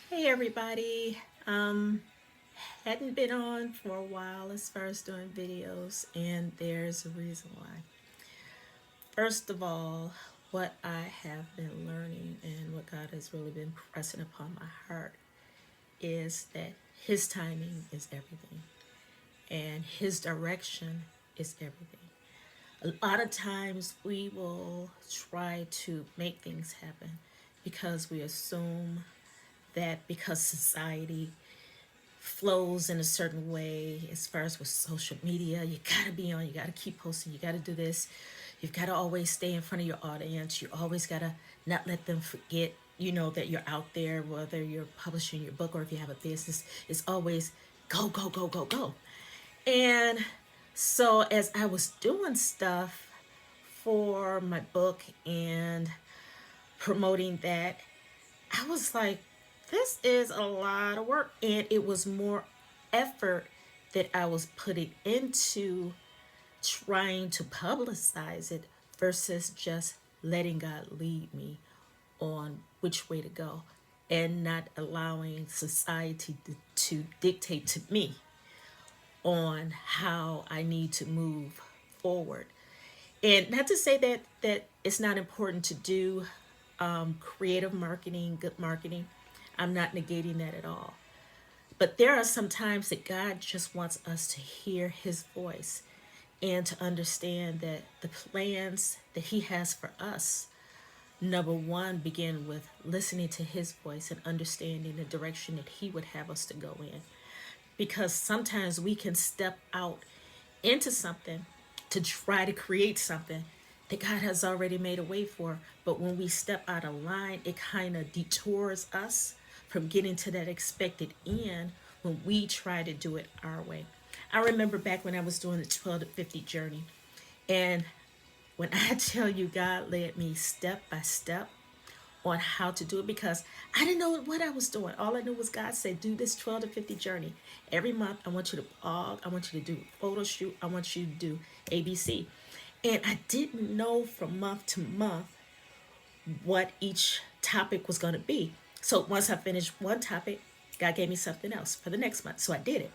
Hey everybody. Hadn't been on for a while as far as doing videos, and there's a reason why. First of all, what I have been learning and what God has really been pressing upon my heart is that His timing is everything, and His direction is everything. A lot of times we will try to make things happen because we assume that because society flows in a certain way as far as with social media. You gotta be on, you gotta keep posting, you gotta do this. You've gotta always stay in front of your audience. You always gotta not let them forget, that you're out there, whether you're publishing your book or if you have a business. It's always go, go, go, go, go. And so as I was doing stuff for my book and promoting that, I was like, this is a lot of work. And it was more effort that I was putting into trying to publicize it versus just letting God lead me on which way to go and not allowing society to dictate to me on how I need to move forward. And not to say that it's not important to do creative marketing, good marketing. I'm not negating that at all. But there are some times that God just wants us to hear His voice and to understand that the plans that He has for us, number one, begin with listening to His voice and understanding the direction that He would have us to go in. Because sometimes we can step out into something to try to create something that God has already made a way for. But when we step out of line, it kind of detours us from getting to that expected end when we try to do it our way. I remember back when I was doing the 12 to 50 journey. And when I tell you God led me step by step on how to do it because I didn't know what I was doing. All I knew was God said, do this 12 to 50 journey. Every month, I want you to blog. I want you to do a photo shoot. I want you to do ABC. And I didn't know from month to month what each topic was going to be. So once I finished one topic, God gave me something else for the next month. So I did it.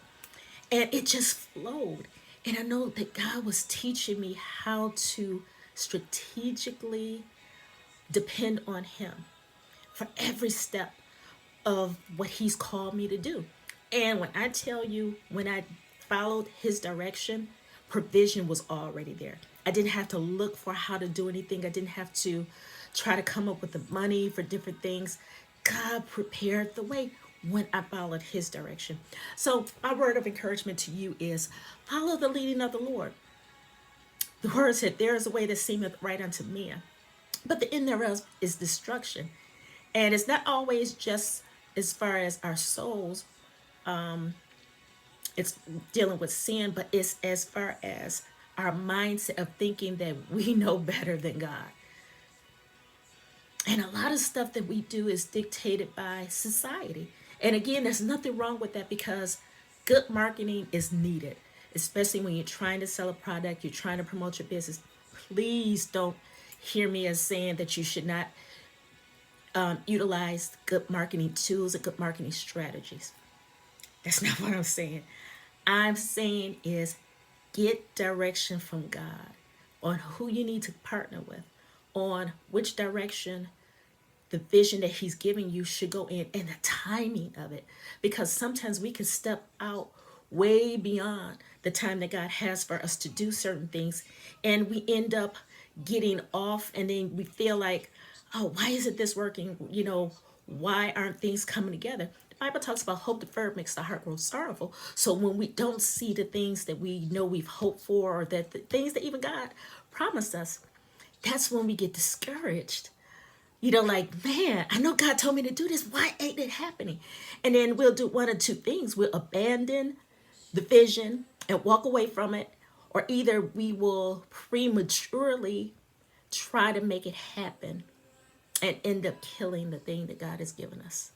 And it just flowed. And I know that God was teaching me how to strategically depend on Him for every step of what He's called me to do. And when I tell you, when I followed His direction, provision was already there. I didn't have to look for how to do anything. I didn't have to try to come up with the money for different things. God prepared the way when I followed His direction. So, my word of encouragement to you is follow the leading of the Lord. The word said, there is a way that seemeth right unto man, but the end thereof is destruction. And it's not always just as far as our souls, it's dealing with sin, but it's as far as our mindset of thinking that we know better than God. And a lot of stuff that we do is dictated by society. And again, there's nothing wrong with that because good marketing is needed, especially when you're trying to sell a product, you're trying to promote your business. Please don't hear me as saying that you should not utilize good marketing tools and good marketing strategies. That's not what I'm saying. I'm saying is get direction from God on who you need to partner with, on which direction the vision that He's giving you should go in, and the timing of it. Because sometimes we can step out way beyond the time that God has for us to do certain things, and we end up getting off, and then we feel like, oh, why isn't this working? Why aren't things coming together? The Bible talks about hope deferred makes the heart grow sorrowful. So when we don't see the things that we know we've hoped for, or that the things that even God promised us, that's when we get discouraged. Like, man, I know God told me to do this. Why ain't it happening? And then we'll do one of two things. We'll abandon the vision and walk away from it, or either we will prematurely try to make it happen and end up killing the thing that God has given us.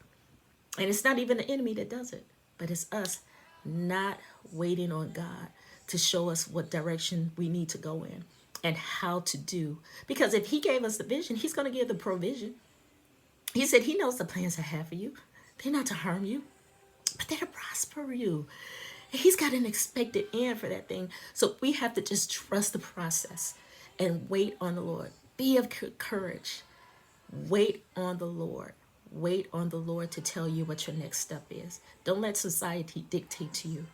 And it's not even the enemy that does it, but it's us not waiting on God to show us what direction we need to go in and how to do. Because if He gave us the vision, He's going to give the provision. He said He knows the plans I have for you. They're not to harm you, but they're to prosper you. And he's got an expected end for that thing. So we have to just trust the process and wait on the Lord. Be of courage. Wait on the Lord. Wait on the Lord to tell you what your next step is. Don't let society dictate to you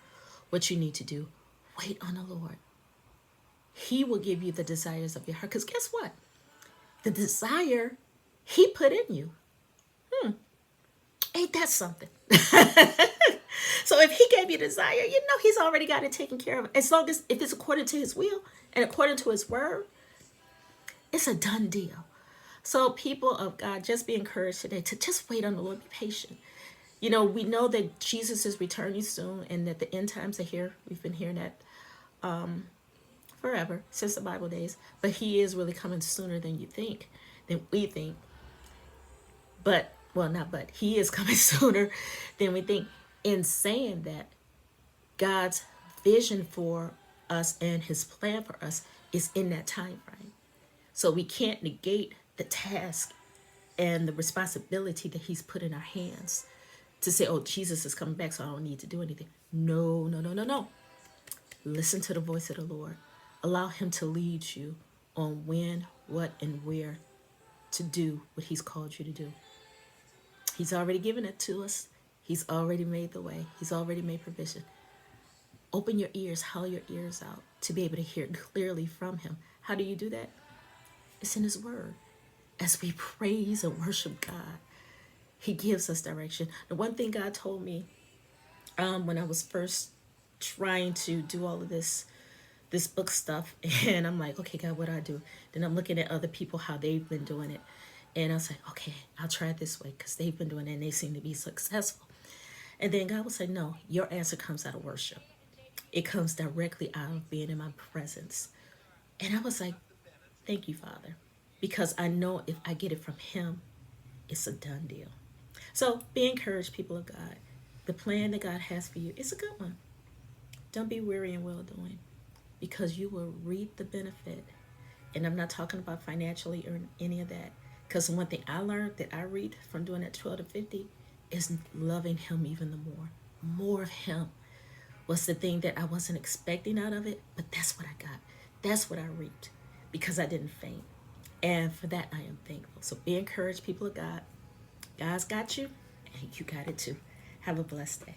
what you need to do. Wait on the Lord. He will give you the desires of your heart. Because guess what? The desire he put in you. Ain't that something? So if he gave you desire, you know he's already got it taken care of. As long as if it's according to his will and according to his word, it's a done deal. So people of God, just be encouraged today to just wait on the Lord. Be patient. You know, we know that Jesus is returning soon and that the end times are here. We've been hearing that forever, since the Bible days. But he is really coming sooner than you think, than we think. But, well, not but, he is coming sooner than we think. In saying that, God's vision for us and his plan for us is in that time frame. So we can't negate the task and the responsibility that he's put in our hands to say, oh, Jesus is coming back, so I don't need to do anything. No, no, no, no, no. Listen to the voice of the Lord. Allow him to lead you on when, what, and where to do what he's called you to do. He's already given it to us. He's already made the way. He's already made provision. Open your ears, howl your ears out to be able to hear clearly from him. How do you do that? It's in his word. As we praise and worship God, he gives us direction. The one thing God told me when I was first trying to do all of this book stuff, and I'm like, okay, God, what do I do? Then I'm looking at other people, how they've been doing it. And I was like, okay, I'll try it this way because they've been doing it and they seem to be successful. And then God will say, no, your answer comes out of worship. It comes directly out of being in my presence. And I was like, thank you, Father. Because I know if I get it from him, it's a done deal. So be encouraged, people of God. The plan that God has for you is a good one. Don't be weary in well doing, because you will reap the benefit. And I'm not talking about financially or any of that. Because one thing I learned that I read from doing that 12 to 50 is loving him even the more. More of him was the thing that I wasn't expecting out of it, but that's what I got. That's what I reaped because I didn't faint. And for that, I am thankful. So be encouraged, people of God. God's got you, and you got it too. Have a blessed day.